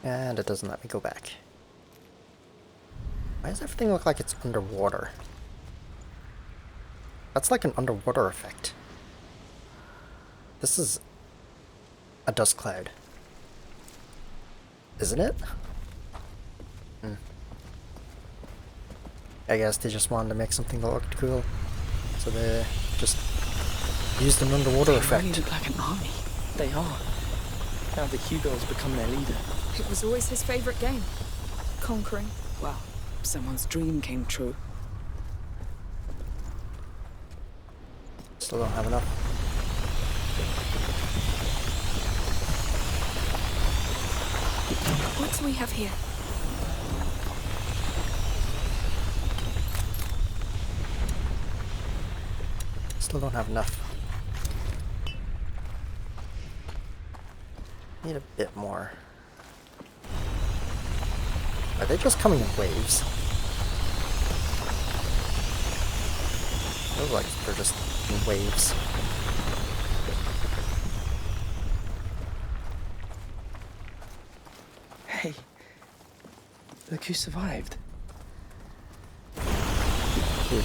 And it doesn't let me go back. Why does everything look like it's underwater? That's like an underwater effect. This is a dust cloud. Isn't it? I guess they just wanted to make something that looked cool. So they just used an underwater effect. They really look like an army. They are. Now that Hugo's become their leader. It was always his favorite game. Conquering. Well, someone's dream came true. Still don't have enough. What do we have here? Still don't have enough. Need a bit more. Are they just coming in waves? Feels like they're just in waves. Hey, look who survived. Ooh.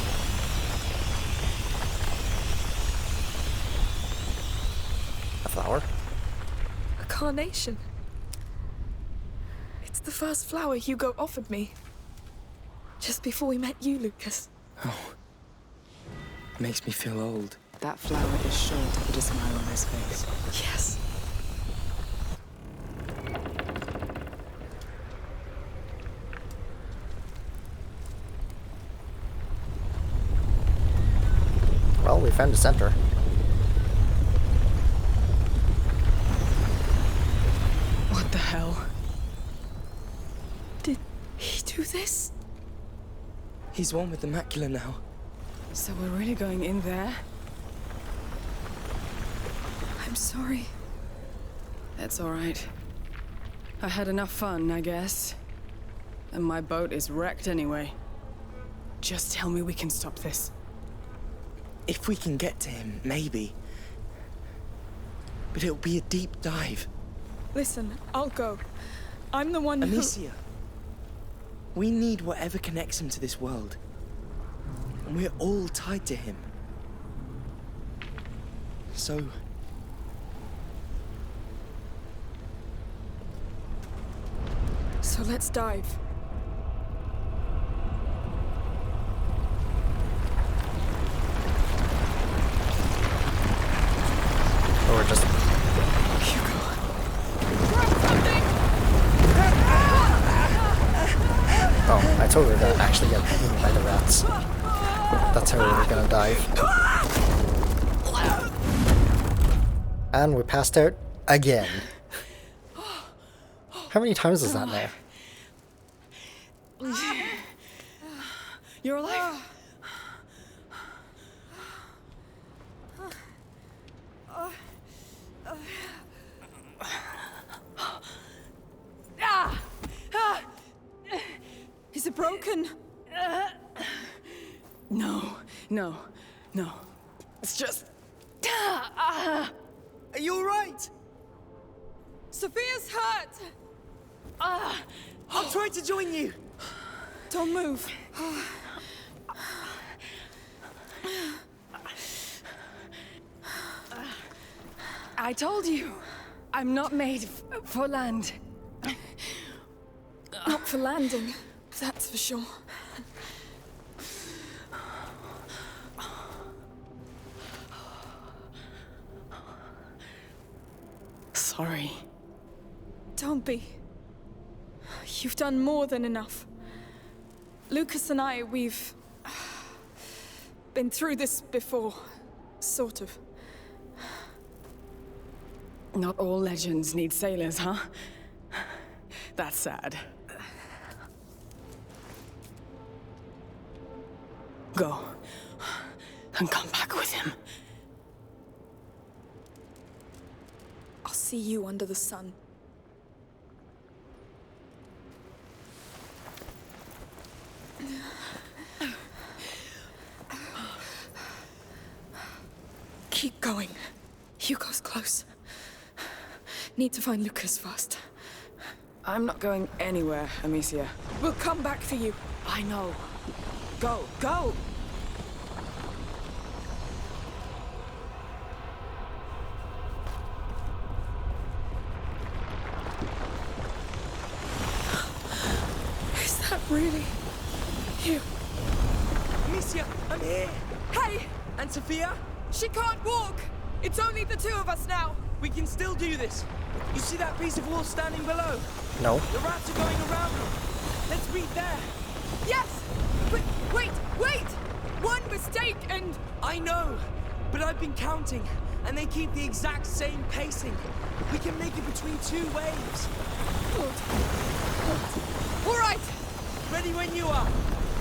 A flower? A carnation. It's the first flower Hugo offered me. Just before we met you, Lucas. Oh, makes me feel old. That flower is sure to put a smile on his face. Yes. Well, we found the center. What the hell? Did he do this? He's one with the macula now. So we're really going in there? I'm sorry. That's all right. I had enough fun, I guess. And my boat is wrecked anyway. Just tell me we can stop this. If we can get to him, maybe. But it'll be a deep dive. Listen, I'll go. I'm the one who... Amicia, we need whatever connects him to this world. And we're all tied to him. So... So let's dive. Or we're just... Hugo. Grab something! Oh, I thought we were gonna actually get eaten by the rats. That's how we were gonna dive. And we passed out again. How many times is that now? You're alive? Is it broken? No, no, no. It's just... Are you alright? Sophia's hurt! I'll try to join you. Don't move. I told you, I'm not made for land. Not for landing, that's for sure. Sorry. Don't be. You've done more than enough. Lucas and I, we've been through this before, sort of. Not all legends need sailors, huh? That's sad. Go. And come back with him. I'll see you under the sun. Keep going. Hugo's close. Need to find Lucas first. I'm not going anywhere, Amicia. We'll come back for you. I know. Go, go! Is that really you? Amicia, I'm here! Hey! And Sophia? She can't walk! It's only the two of us now! We can still do this. You see that piece of wall standing below? No. The rats are going around them. Let's meet there. Yes! But wait! One mistake and... I know, but I've been counting, and they keep the exact same pacing. We can make it between two waves. Good. All right! Ready when you are.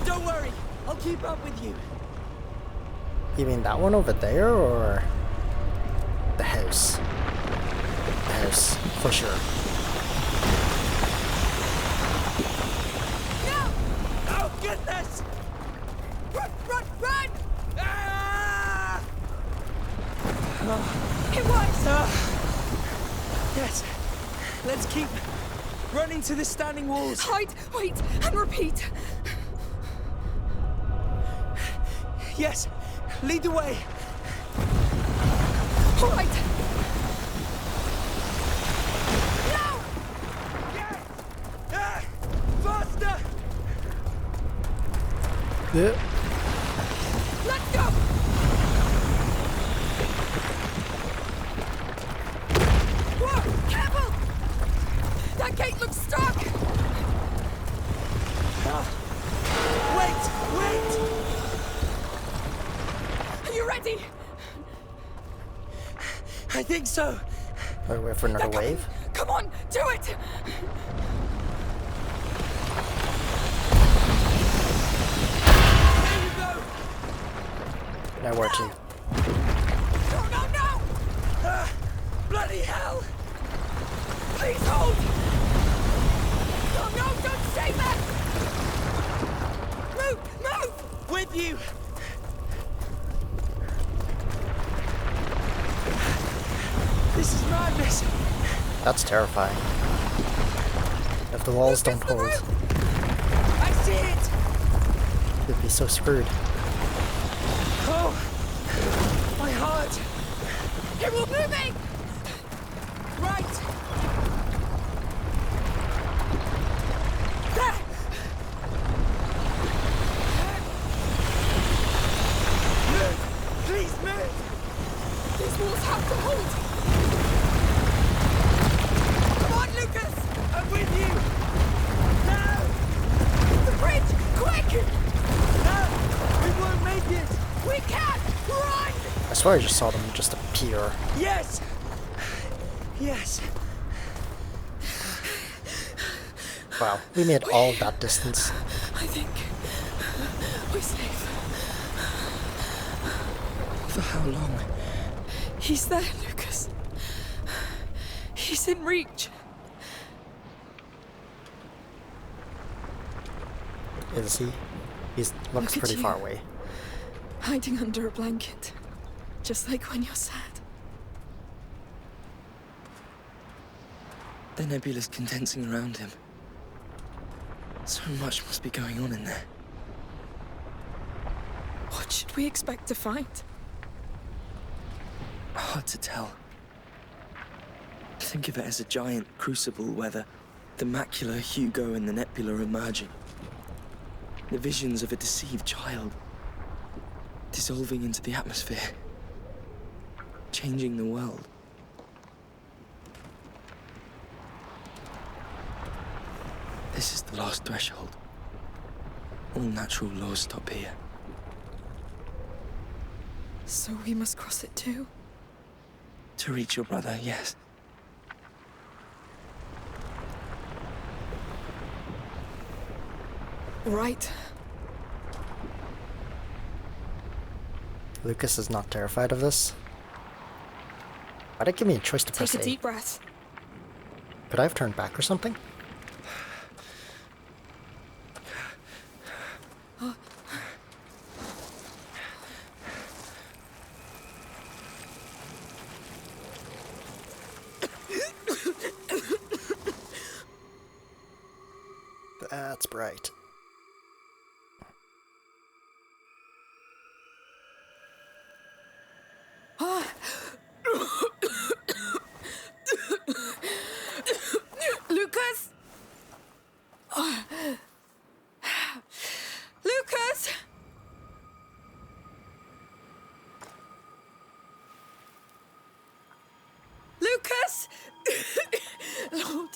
Don't worry, I'll keep up with you. You mean that one over there, or the house? The house, for sure. No! Oh, goodness! Run! Ah! It was! Yes, let's keep running to the standing walls. Hide, wait, and repeat. Yes, lead the way. All right. No! Ah! Faster! Yeah. Let's go! Whoa! Careful! That gate looks stuck! Ah. Wait! Are you ready? I think so. Are we wait for another They're coming. wave? Come on, do it! There you go. Now where to? No! Ah, bloody hell! Please hold! No, don't stay there! Move! With you. This is madness. That's terrifying. If the walls don't hold, I see it. you'd be so screwed. Oh, my heart. It will move me! Right. There! Move. Please move. These walls have to hold! Come on, Lucas! I'm with you. No. The bridge! Quick! No. We won't make it. We can! Run! I swear I just saw them just appear. Yes. Yes. Wow, we made all that distance. I think we're safe. For how long? He's there, Lucas. He's in reach. Is he? He looks Look at pretty you. far away. Hiding under a blanket. Just like when you're sad. The nebula's condensing around him. So much must be going on in there. What should we expect to find? Hard to tell. Think of it as a giant crucible where the macula, Hugo, and the nebula are merging. The visions of a deceived child dissolving into the atmosphere, changing the world. This is the last threshold. All natural laws stop here. So we must cross it too? To reach your brother, yes. Right. Lucas is not terrified of this. Why'd it give me a choice to press Take a A? deep breath. Could I have turned back or something? Right. Lucas! Lucas! Lucas! Lord.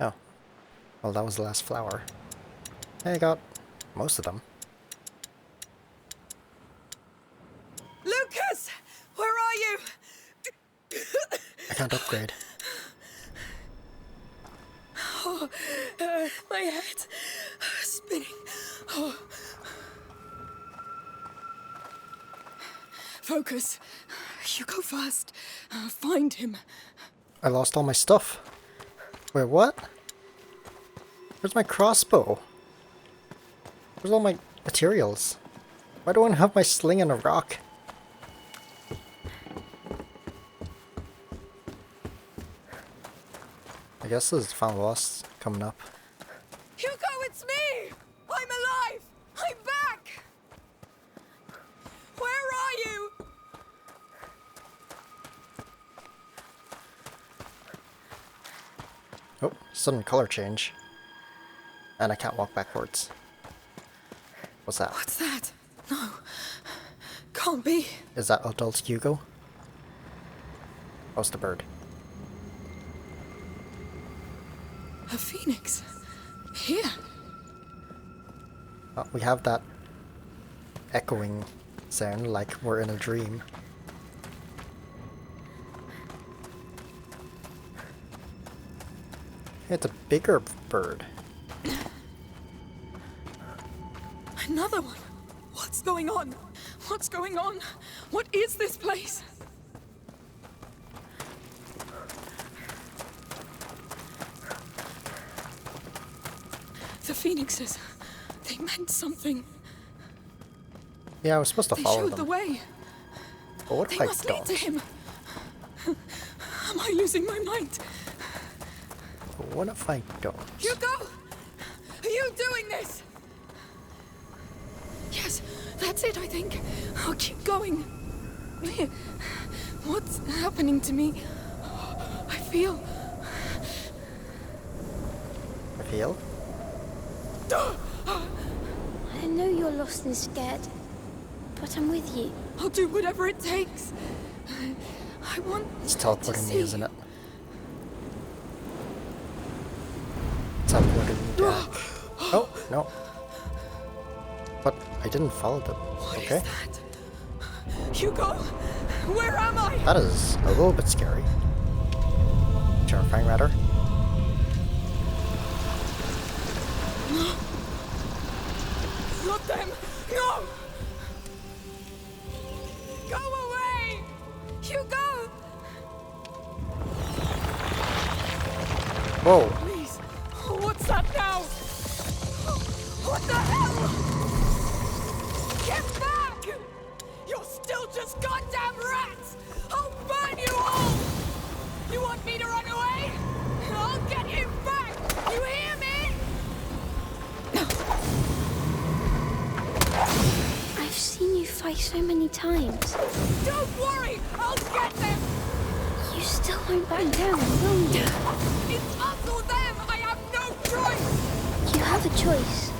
Oh. Well, that was the last flower. I got most of them. Lucas! Where are you? I can't upgrade. Oh, my head spinning. Oh. Focus. You go first. Find him. I lost all my stuff. Wait, what? Where's my crossbow? Where's all my materials? Why do I have my sling and a rock? I guess there's found lost coming up. Hugo, it's me! I'm alive! I'm back! Where are you? Oh, sudden color change. And I can't walk backwards. What's that? What's that? No. Can't be. Is that adult Hugo? How's the bird? A phoenix. Here. We have that echoing sound like we're in a dream. It's a bigger bird. Another one. What's going on? What's going on? What is this place? The phoenixes. They meant something. Yeah, I was supposed to They follow showed them. the way. But what if They I must lead don't? to him. Am I losing my mind? But what if I don't? Hugo! Are you doing this? Yes, that's it, I think. I'll keep going. What's happening to me? I feel... I feel? I know you're lost and scared, but I'm with you. I'll do whatever it takes. I want It's to teleporting me, see. isn't it? Teleporting me back. Oh, no. But I didn't follow them. What is Okay. that? Hugo, where am I? That is a little bit scary. Terrifying, rather. Not them! No! Go away! Hugo! Whoa. Please! What's that now? What the hell? Get back! You're still just goddamn rats! I'll burn you all! You want me to run away? I'll get him back! You hear me? I've seen you fight so many times. Don't worry! I'll get them! You still won't back down, will you? It's us or them! I have no choice! You have a choice,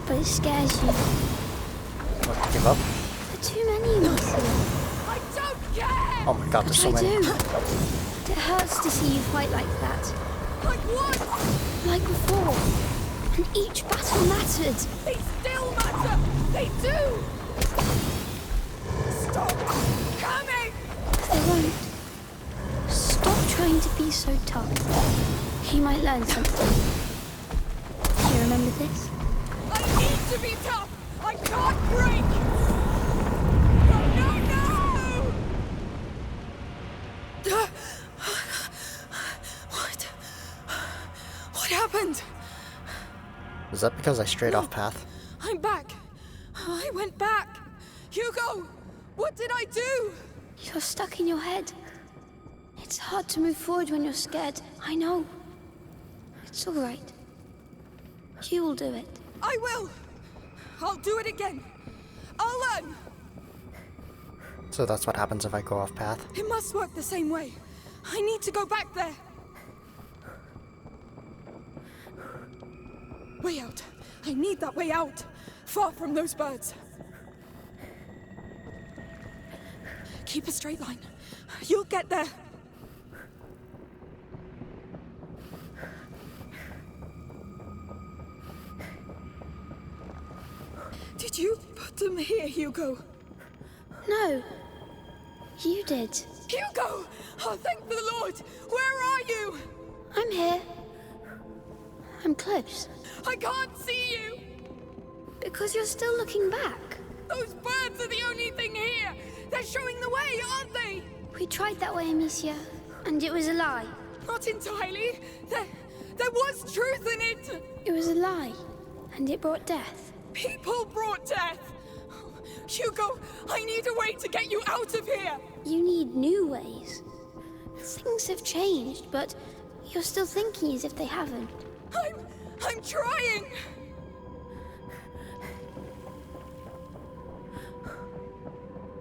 but it scares you. What, give up? There are too many of us. I don't care! Oh my god, there's so I many. do. It hurts to see you fight like that. Like what? Like before. And each battle mattered. They still matter! They do! Stop coming! They won't. Stop trying to be so tough. You might learn something. Do you remember this? I need to be tough! I can't break! No, no, no! What happened? Is that because I strayed off path? I'm back. I went back. Hugo, what did I do? You're stuck in your head. It It's hard to move forward when you're scared. I know. It's all right. You will do it. I will! I'll do it again. I'll learn! So that's what happens if I go off path. It must work the same way. I need to go back there. Way out. I need that way out. Far from those birds. Keep a straight line. You'll get there. Did you put them here, Hugo? No. You did. Hugo! Oh, thank the Lord! Where are you? I'm here. I'm close. I can't see you! Because you're still looking back. Those birds are the only thing here! They're showing the way, aren't they? We tried that way, Amicia, and it was a lie. Not entirely. There was truth in it! It was a lie, and it brought death. People brought death! Hugo, I need a way to get you out of here! You need new ways. Things have changed, but you're still thinking as if they haven't. I'm trying!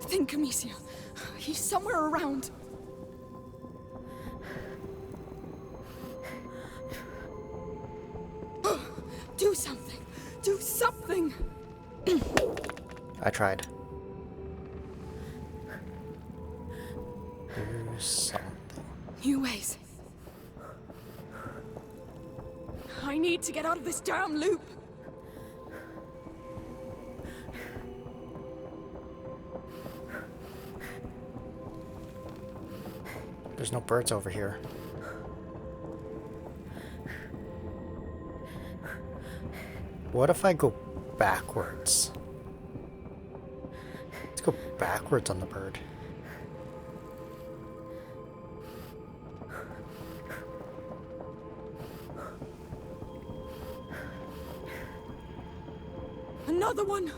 Think, Amicia. He's somewhere around. Do something! Do something! I tried. Do something. New ways. I need to get out of this damn loop. There's no birds over here. What if I go backwards? Let's go backwards on the bird. Another one!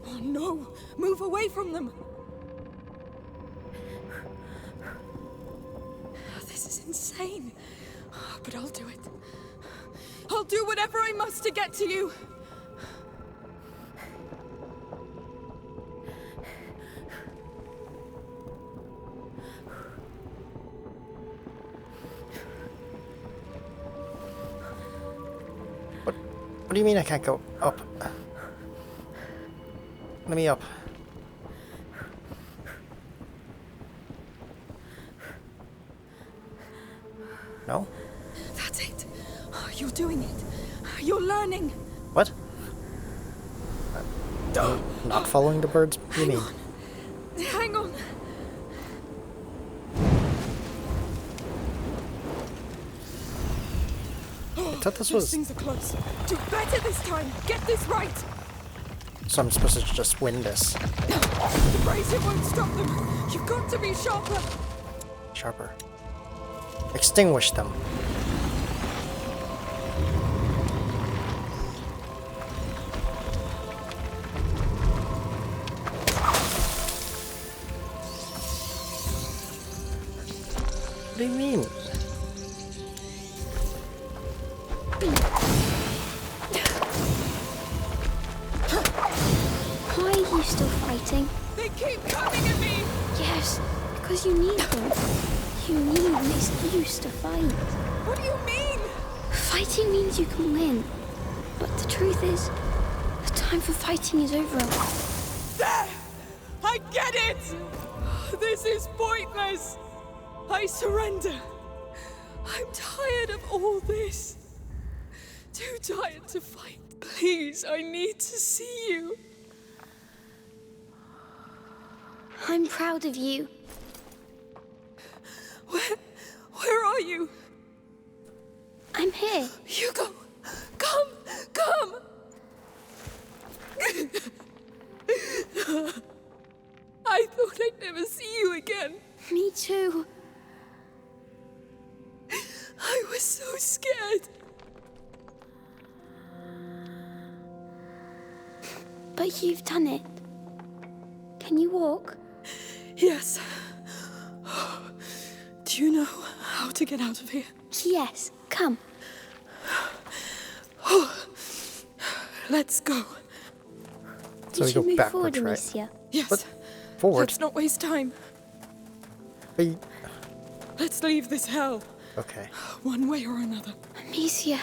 Oh no! Move away from them! This is insane. But I'll do it. I'll do whatever I must to get to you. What do you mean I can't go up? Let me up. No? That's it. You're doing it. You're learning. What? Not following the birds? What do you mean? Hang on. I thought this These was... things are close. Do better this time. Get this right. So I'm supposed to just win this. The brazier won't stop them. You've got to be sharper. Sharper. Extinguish them. What do you mean? Why are you still fighting? They keep coming at me. Yes, because you need them. You need an excuse to fight. What do you mean? Fighting means you can win. But the truth is, the time for fighting is over. There! I get it! This is pointless. I surrender. I'm tired of all this. Too tired to fight. Please, I need to see you. I'm proud of you. Where are you? I'm here. Hugo, come! I thought I'd never see you again. Me too. I was so scared. But you've done it. Can you walk? Yes. Do you know how to get out of here? Yes, come. Let's go. So we should go move backwards, forward, right? Amicia. Yes. What? Forward? Let's not waste time. Wait. Let's leave this hell, Okay. one way or another. Amicia,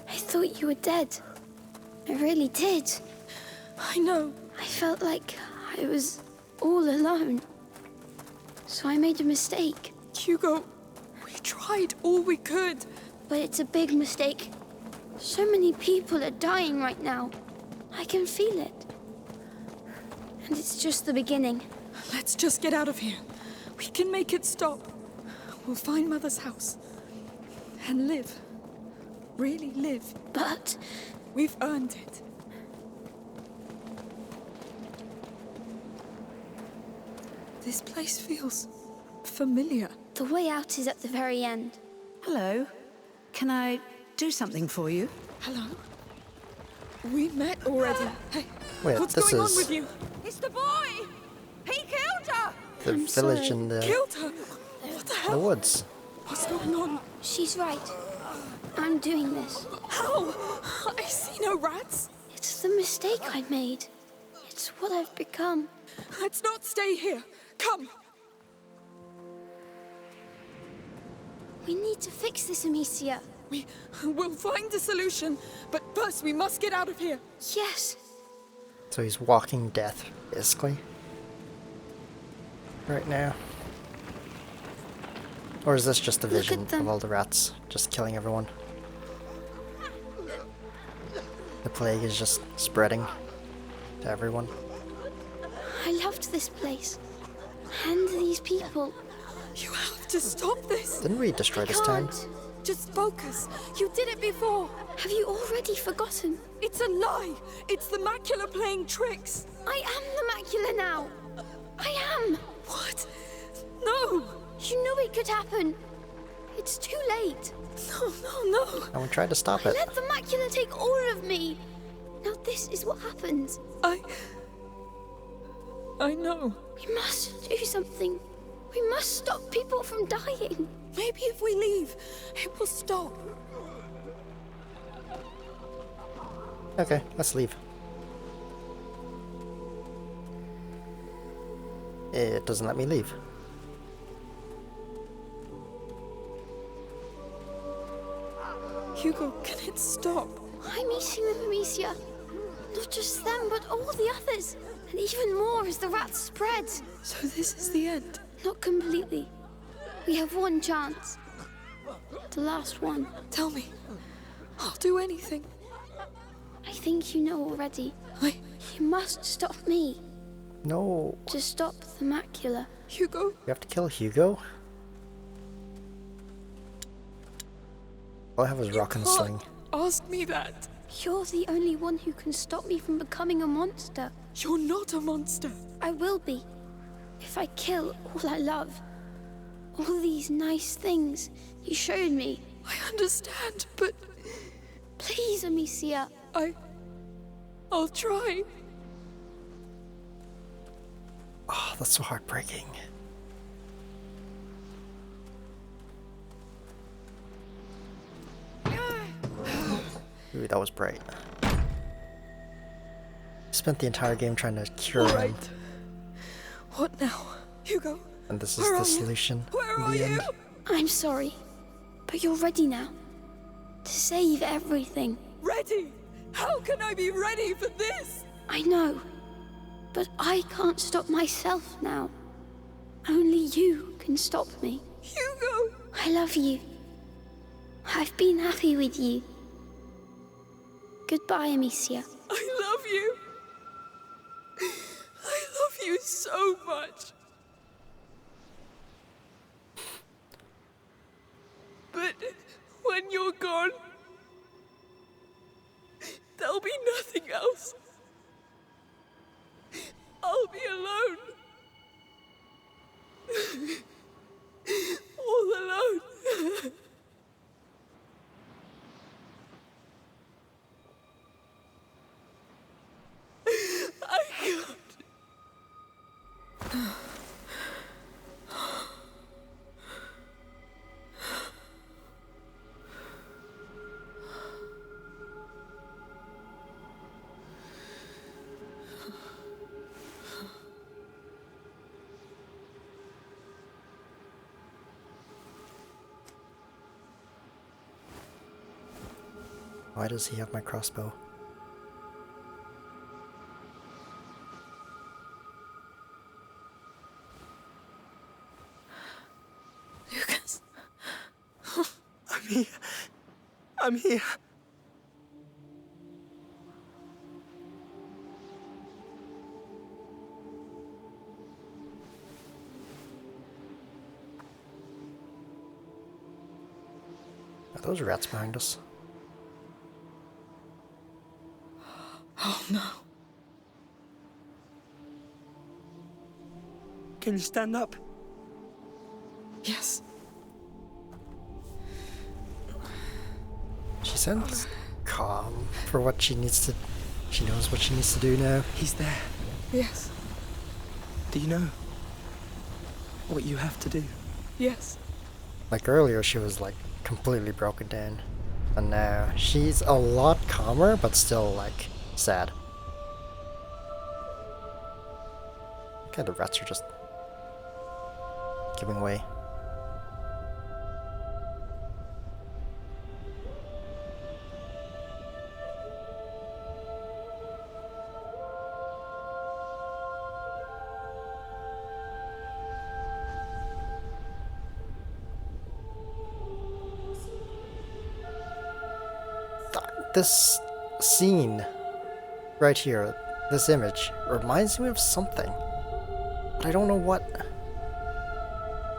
I thought you were dead. I really did. I know. I felt like I was all alone. So I made a mistake. Hugo, we tried all we could. But it's a big mistake. So many people are dying right now. I can feel it. And it's just the beginning. Let's just get out of here. We can make it stop. We'll find Mother's house. And live. Really live. But We've earned it. This place feels familiar. the way out is at the very end. Hello. Can I do something for you? Hello? We met already. Hey, Wait, what's this going on is- with you? It's the boy! He killed her! The I'm village sorry. in the Killed her? What the hell? woods. What's going on? She's right. I'm doing this. How? I see no rats. It's the mistake I made. It's what I've become. Let's not stay here. Come. We need to fix this, Amicia. We'll find a solution, but first we must get out of here. Yes. So he's walking death, basically. Right now. Or is this just a Look at vision them. of all the rats just killing everyone? The plague is just spreading to everyone. I loved this place. And these people. You have to stop this. Didn't we destroy I this town? can't. Just focus. You did it before. Have you already forgotten? It's a lie. It's the macula playing tricks. I am the macula now. I am. What? No. You knew it could happen. It's too late. No. And we tried to stop I it. let the macula take all of me. Now this is what happens. I know. We must do something. We must stop people from dying. Maybe if we leave, it will stop. Okay, let's leave. It doesn't let me leave. Hugo, can it stop? I'm eating them, Amicia. Not just them, but all the others. And even more as the rats spread. So this is the end. Not completely. We have one chance. The last one. Tell me. I'll do anything. I think you know already. You must stop me No, to stop the macula. Hugo, we have to kill Hugo. All I have is rock and sling. ask me that. You're the only one who can stop me from becoming a monster. You're not a monster. I will be. If I kill all I love. All these nice things you showed me. I understand, but Please, Amicia. I'll try. Oh, that's so heartbreaking. Ooh, that was bright. Spent the entire game trying to cure All him, right. What now? Hugo, and this is Where the are you? solution where in are the you? end. I'm sorry. But you're ready now. To save everything. Ready? How can I be ready for this? I know. But I can't stop myself now. Only you can stop me. Hugo! I love you. I've been happy with you. Goodbye, Amicia. I love you. I love you so much. But when you're gone, there'll be nothing else. I'll be alone. All alone. I can't. Why does he have my crossbow? Lucas. I'm here. I'm here. Are those rats behind us? Oh no. Can you stand up? Yes. She sounds calm for what she needs to. She knows what she needs to do now. He's there. Yes. Do you know what you have to do? Yes. Like earlier, she was like completely broken down, and now she's a lot calmer, but still like sad. Okay, the rats are just giving way. This scene right here, this image, reminds me of something, but I don't know what.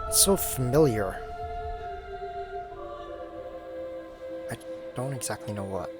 It's so familiar. I don't exactly know what.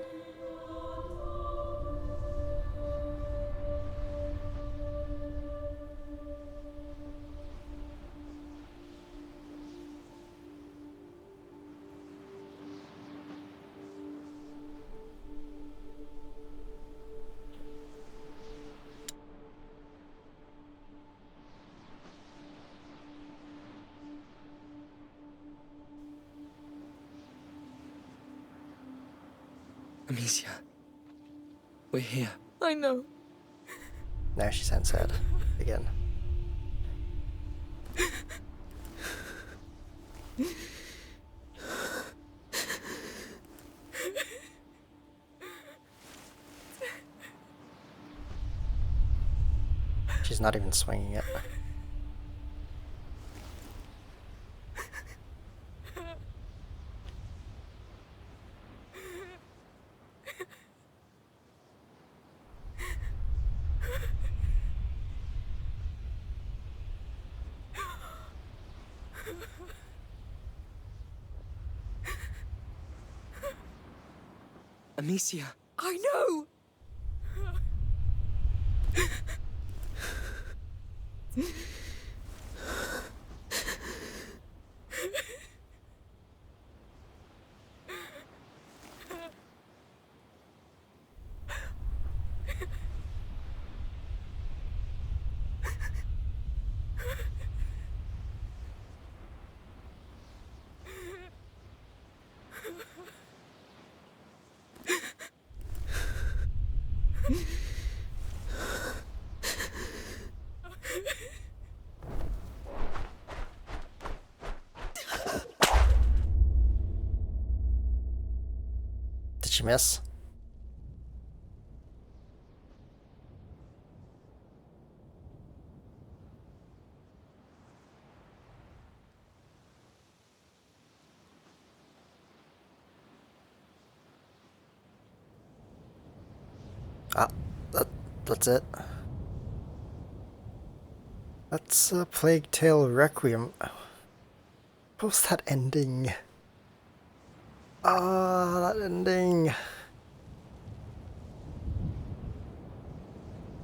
Amicia, we're here. I know. Now she sounds sad again. She's not even swinging it. Amicia. I know. Did she miss? Ah, that's it. That's Plague Tale Requiem. What was that ending? Ah, that ending.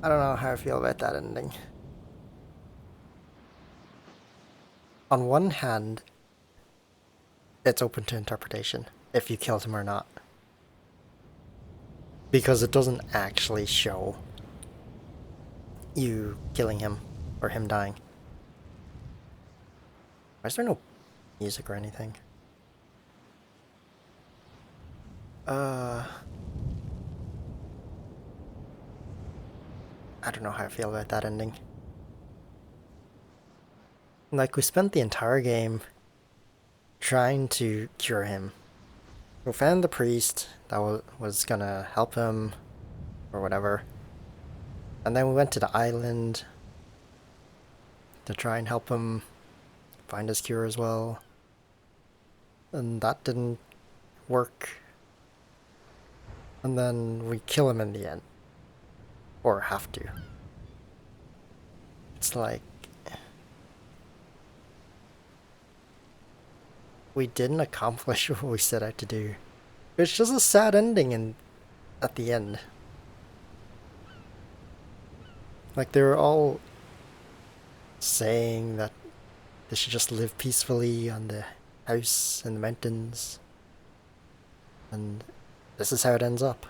I don't know how I feel about that ending. On one hand, it's open to interpretation, if you killed him or not. Because it doesn't actually show you killing him or him dying. Why is there no music or anything? I don't know how I feel about that ending. Like, we spent the entire game trying to cure him. We found the priest that was gonna help him, or whatever. And then we went to the island to try and help him find his cure as well. And that didn't work. And then we kill him in the end. Or have to. It's like... we didn't accomplish what we set out to do. It's just a sad ending at the end. Like, they were all saying that they should just live peacefully on the house in the mountains. And this is how it ends up.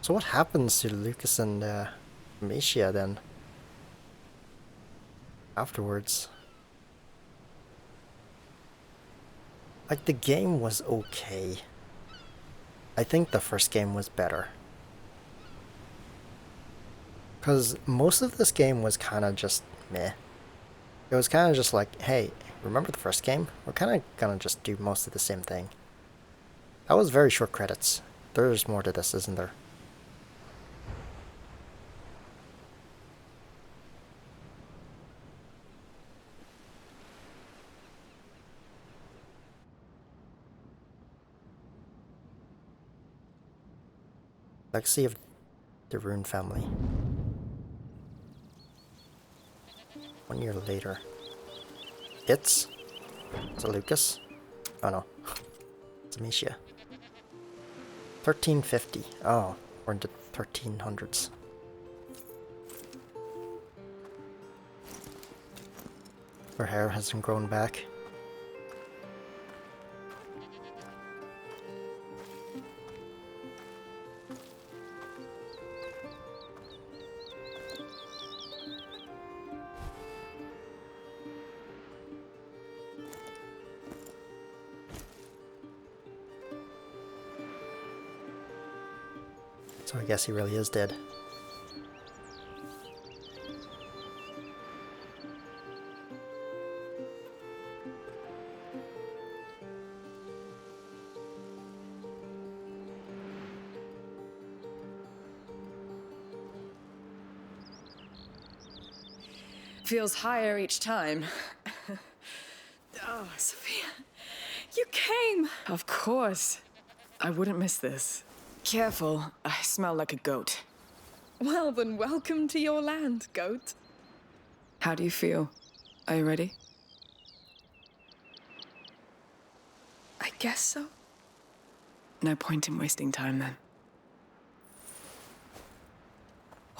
So what happens to Lucas and Amicia then? Afterwards? Like, the game was okay. I think the first game was better. Because most of this game was kind of just meh. It was kind of just like, hey, remember the first game? We're kind of gonna just do most of the same thing. That was very short credits. There's more to this, isn't there? Legacy of the Rune family. 1 year later. Is it Lucas? Oh no. It's Amicia. 1350. Oh, we're into 1300s. Her hair hasn't grown back. So I guess he really is dead. Feels higher each time. Oh, Sophia, you came! Of course. I wouldn't miss this. Careful, I smell like a goat. Well, then welcome to your land, goat. How do you feel? Are you ready? I guess so. No point in wasting time then.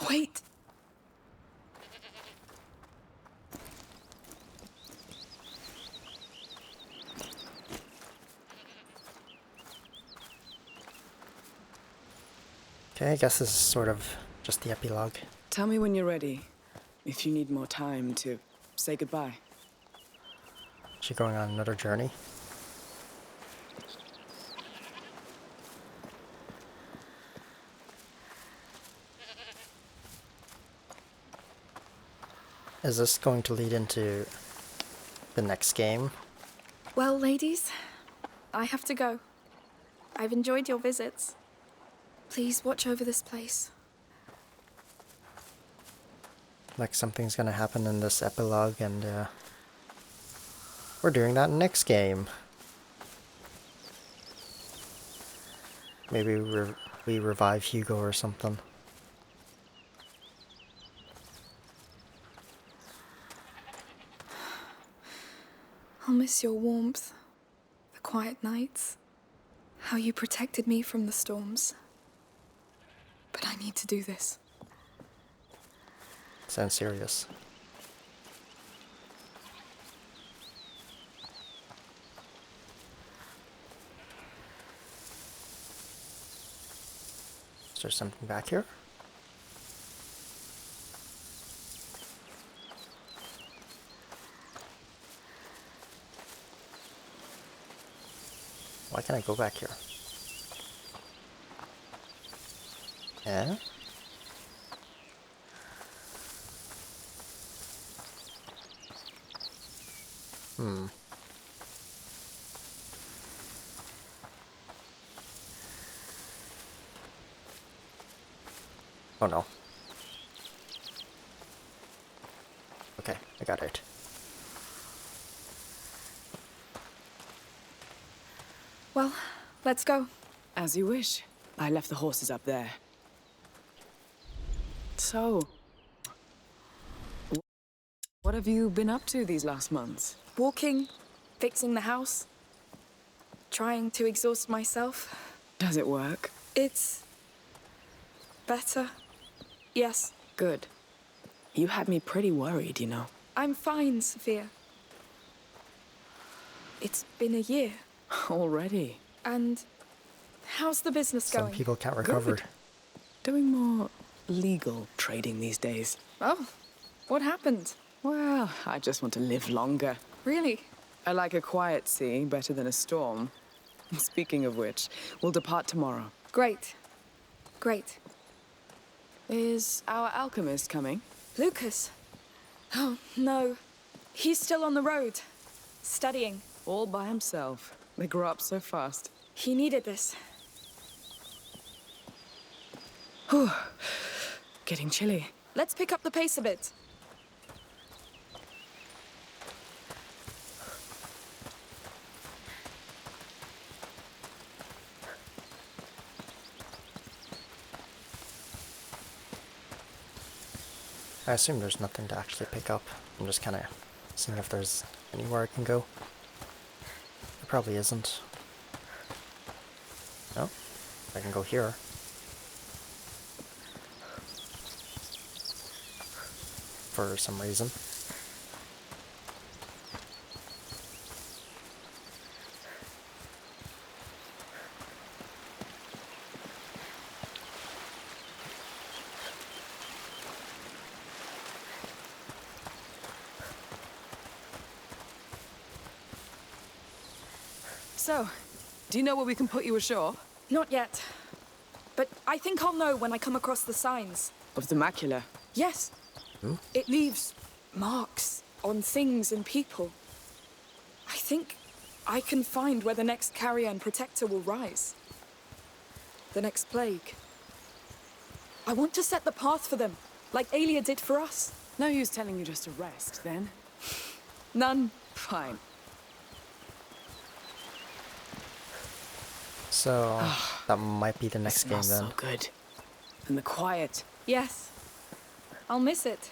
Wait. Okay, I guess this is sort of just the epilogue. Tell me when you're ready. If you need more time to say goodbye. She going on another journey? Is this going to lead into the next game? Well, ladies, I have to go. I've enjoyed your visits. Please watch over this place. Like something's gonna happen in this epilogue, and we're doing that next game. Maybe we revive Hugo or something. I'll miss your warmth, the quiet nights, how you protected me from the storms. But I need to do this. Sounds serious. Is there something back here? Why can't I go back here? Yeah? Oh no. Okay, I got it. Well, let's go. As you wish. I left the horses up there. So, what have you been up to these last months? Walking, fixing the house, trying to exhaust myself. Does it work? It's better. Yes, Good. You had me pretty worried, you know. I'm fine, Sophia. It's been a year. Already. And how's the business Some going? people can't recover. Good. Doing more legal trading these days. Oh, what happened? Well, I just want to live longer. Really? I like a quiet sea better than a storm. Speaking of which, we'll depart tomorrow. Great. Great. Is our alchemist coming? Lucas? Oh, no. He's still on the road, studying. All by himself. They grow up so fast. He needed this. Whew. Getting chilly. Let's pick up the pace a bit. I assume there's nothing to actually pick up. I'm just kind of seeing if there's anywhere I can go. There probably isn't. No? I can go here. For some reason. So, do you know where we can put you ashore? Not yet. But I think I'll know when I come across the signs. Of the macula. Yes. It leaves marks on things and people. I think I can find where the next carrier and protector will rise. The next plague. I want to set the path for them, like Aelia did for us. No use telling you just to rest, then. None. Fine. So, that might be the next game Smells then. so good. And the quiet. Yes. I'll miss it.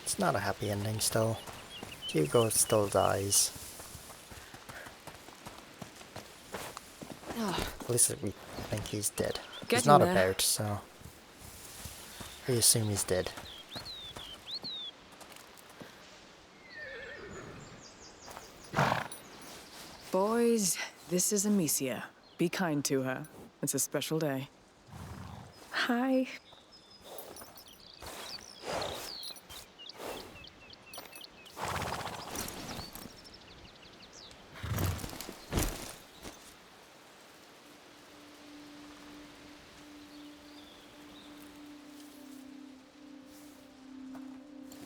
It's not a happy ending still. Hugo still dies. At least we think he's dead. He's Getting not there. about, so we assume he's dead. Boys, this is Amicia. Be kind to her. It's a special day. Hi.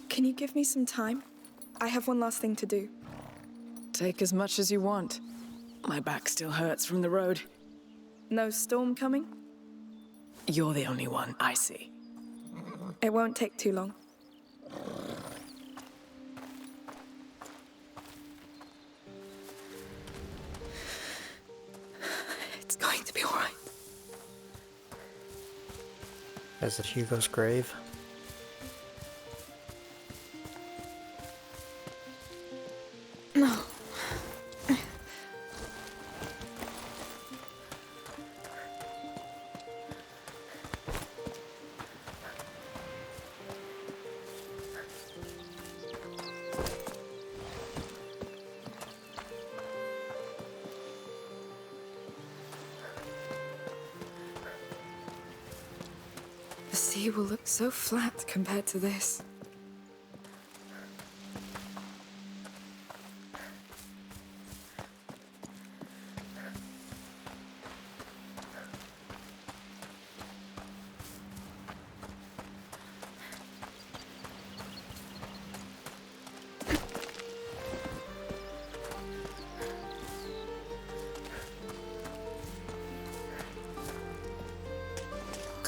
Can you give me some time? I have one last thing to do. Take as much as you want. My back still hurts from the road. No storm coming? You're the only one I see. It won't take too long. It's going to be all right. Is it Hugo's grave? No. The sea will look so flat compared to this.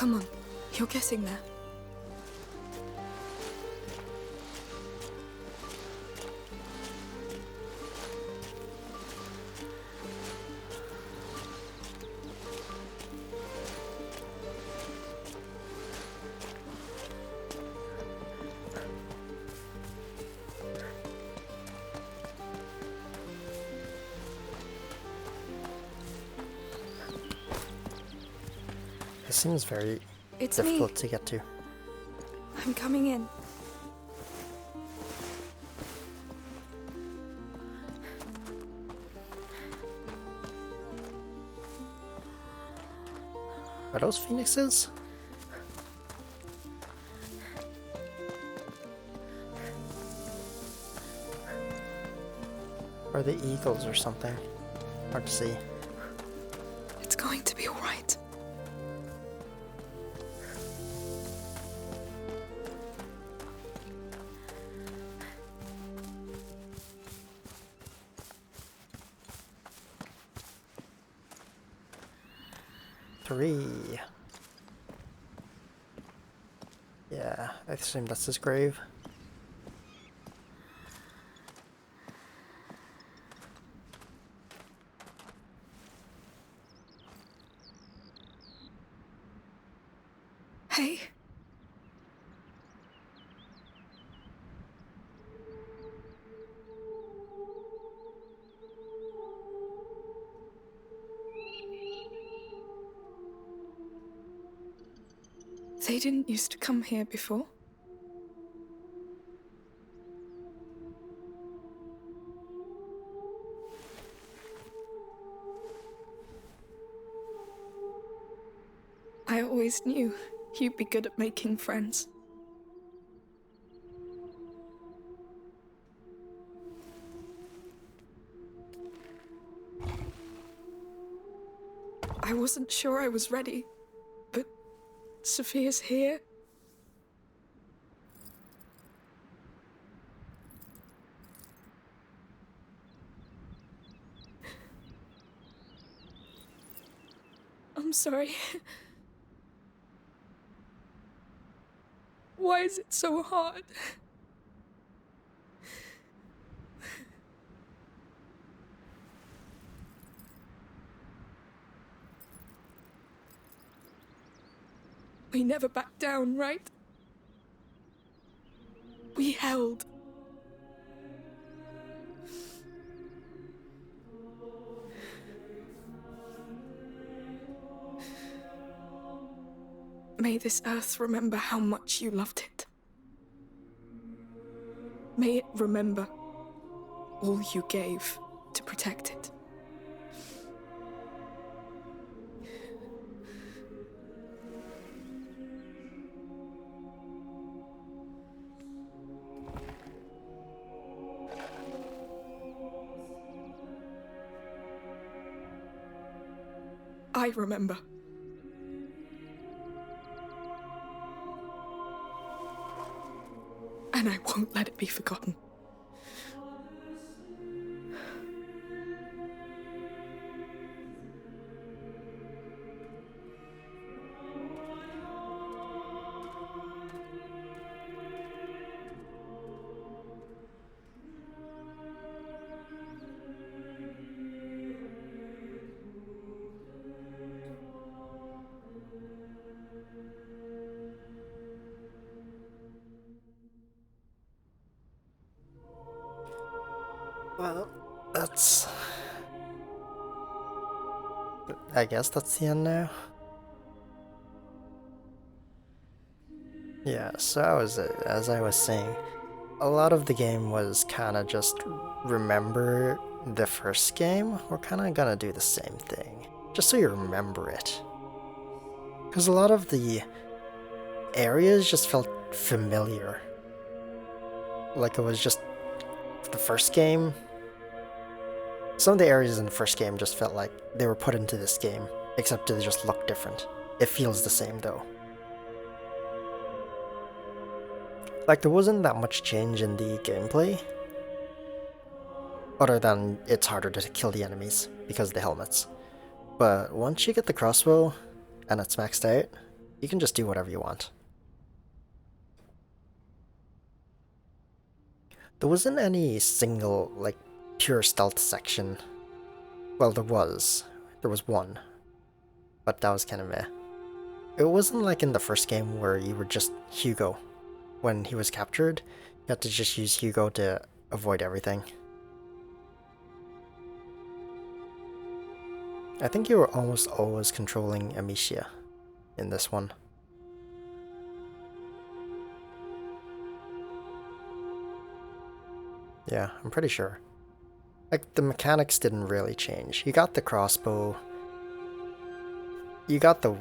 Come on, you're getting there. It seems very It's difficult me. to get to. I'm coming in. Are those phoenixes? Or the eagles or something? Hard to see. It's going to be all right. Three. Yeah, I assume that's his grave. Hey. They didn't used to come here before. I always knew you'd be good at making friends. I wasn't sure I was ready, but Sophia's here. I'm sorry. Why is it so hard? We never backed down, right? We held. May this earth remember how much you loved it. May it remember all you gave to protect it. I remember. And I won't let it be forgotten. Well, that's... I guess that's the end now. Yeah, so as I was saying, a lot of the game was kind of just remember the first game. We're kind of gonna do the same thing, just so you remember it. Because a lot of the areas just felt familiar. Like it was just the first game. Some of the areas in the first game just felt like they were put into this game, except they just look different. It feels the same though. Like there wasn't that much change in the gameplay, other than it's harder to kill the enemies because of the helmets. But once you get the crossbow and it's maxed out, You can just do whatever you want. There wasn't any single, like, pure stealth section. Well, there was. There was one. But that was kind of meh. It wasn't like in the first game where you were just Hugo. When he was captured, you had to just use Hugo to avoid everything. I think you were almost always controlling Amicia in this one. Yeah, I'm pretty sure. Like, the mechanics didn't really change. You got the crossbow. You got the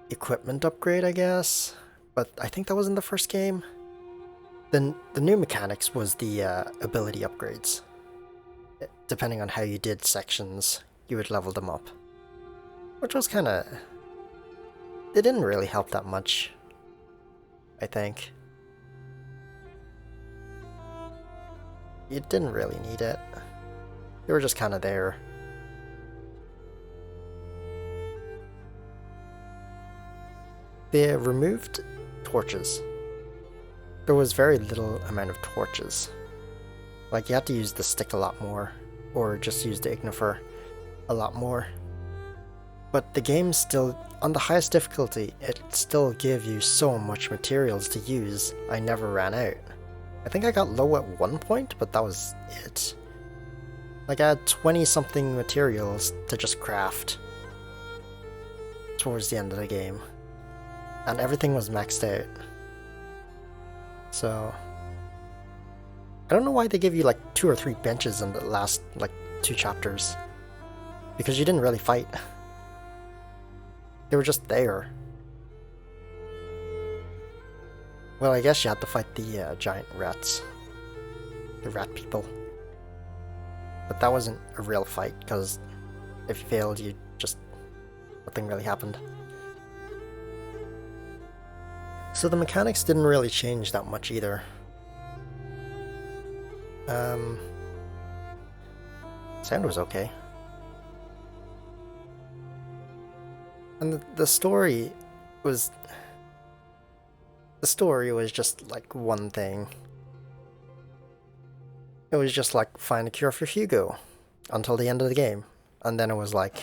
equipment upgrade, I guess. But I think that was in the first game. Then the new mechanics was the ability upgrades. Depending on how you did sections, you would level them up. Which was kind of... It didn't really help that much, I think. You didn't really need it. They were just kind of there. They removed torches. There was very little amount of torches. Like, you had to use the stick a lot more, or just use the ignifer a lot more. But the game still, on the highest difficulty, it still gave you so much materials to use, I never ran out. I think I got low at one point, but that was it. Like, I had 20-something materials to just craft towards the end of the game. And everything was maxed out. So... I don't know why they gave you like 2 or 3 benches in the last, like, 2 chapters. Because you didn't really fight. They were just there. Well, I guess you had to fight the giant rats. The rat people. But that wasn't a real fight, because if you failed, you just... nothing really happened. So the mechanics didn't really change that much either. Sound was okay. And the story was... The story was just like one thing. It was just like, find a cure for Hugo until the end of the game. And then it was like,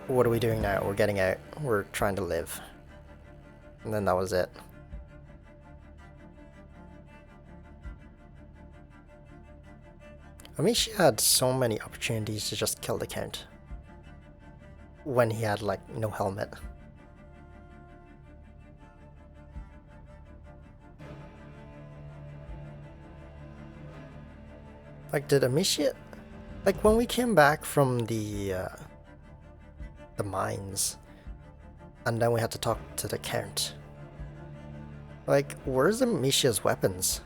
what are we doing now? We're getting out. We're trying to live. And then that was it. Amicia had so many opportunities to just kill the Count. When he had, like, no helmet. Like, did Amicia... Like, when we came back from the mines, and then we had to talk to the Count. Like, where's Amicia's weapons?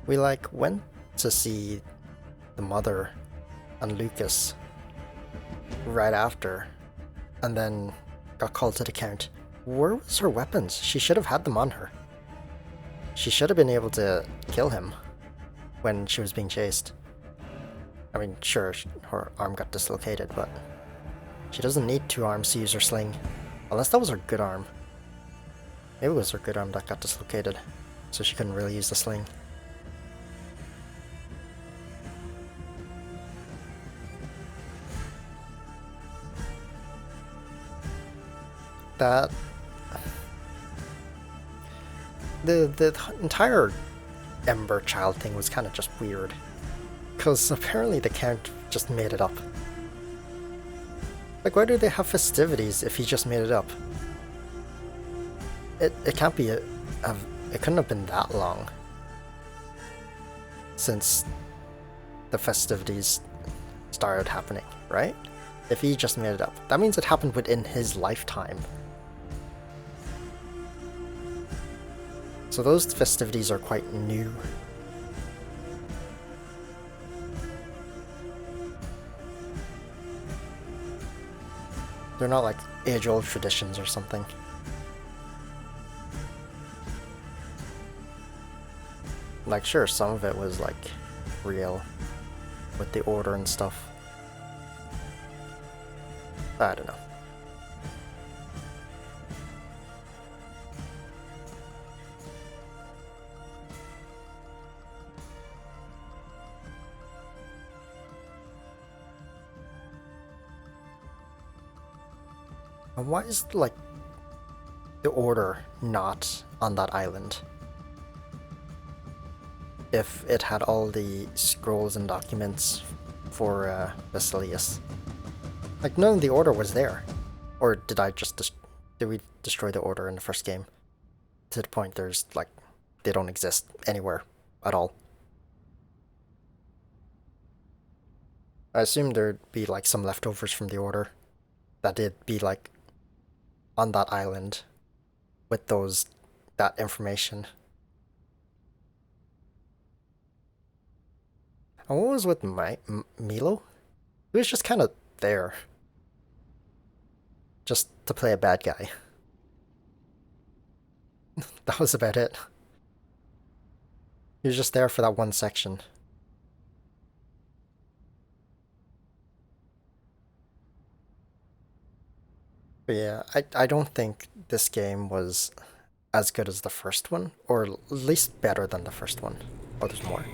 We, like, went to see the mother and Lucas right after, and then got called to the Count. Where was her weapons? She should have had them on her. She should have been able to kill him when she was being chased. I mean, sure, her arm got dislocated, but she doesn't need 2 arms to use her sling. Unless that was her good arm. Maybe it was her good arm that got dislocated, so she couldn't really use the sling. That... The entire Ember Child thing was kind of just weird. Because apparently the Count just made it up. Like, why do they have festivities if he just made it up? It can't be it couldn't have been that long since the festivities started happening, right? If he just made it up. That means it happened within his lifetime. So those festivities are quite new. They're not like age-old traditions or something. Like, sure, some of it was like real with the order and stuff. I don't know. And why is, like, the Order not on that island? If it had all the scrolls and documents for Basilius. Like, none of the Order was there. Or did I just did we destroy the Order in the first game? To the point there's, like, they don't exist anywhere at all. I assumed there'd be, like, some leftovers from the Order. That it'd be, like, on that island with that information. And what was with Milo? He was just kind of there. Just to play a bad guy. That was about it. He was just there for that one section. But yeah, I don't think this game was as good as the first one, or at least better than the first one. Oh, there's more.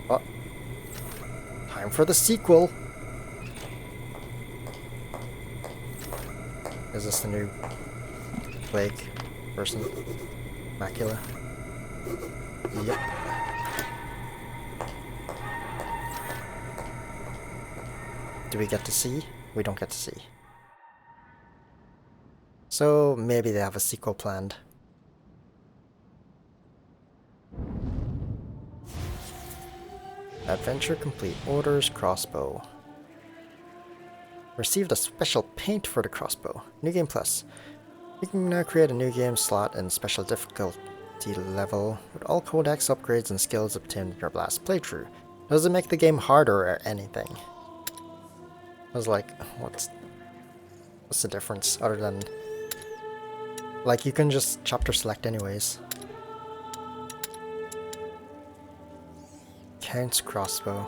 Oh. Time for the sequel! Is this the new plague person? Macula? Yep. Do we get to see? We don't get to see. So maybe they have a sequel planned. Adventure complete. Orders crossbow. Received a special paint for the crossbow. New Game Plus. You can now create a new game slot in special difficulty level with all codex upgrades and skills obtained in your last playthrough. Does it make the game harder or anything? I was like, what's the difference other than, like, you can just chapter select anyways. Count's crossbow.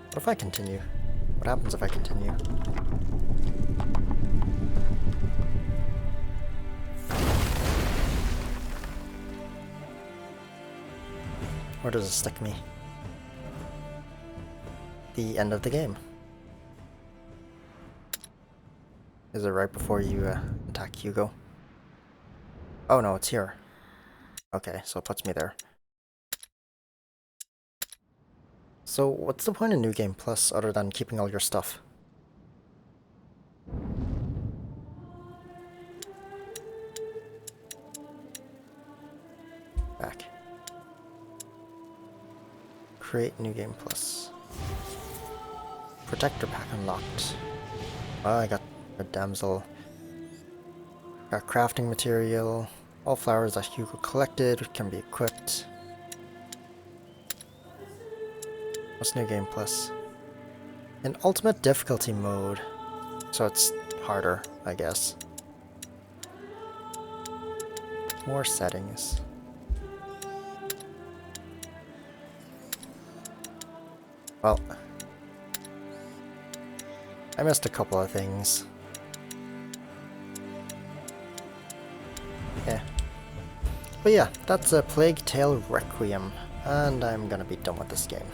What if I continue? What happens if I continue? Where does it stick me? The end of the game. Is it right before you attack Hugo? Oh no, it's here. Okay, so it puts me there. So what's the point of New Game Plus other than keeping all your stuff? Back. Create New Game Plus. Protector pack unlocked. Oh, I got a damsel. Got crafting material. All flowers that Hugo collected can be equipped. What's New Game Plus? In ultimate difficulty mode. So it's harder, I guess. More settings. Well, I missed a couple of things. Yeah. But yeah, that's a Plague Tale Requiem, and I'm gonna be done with this game.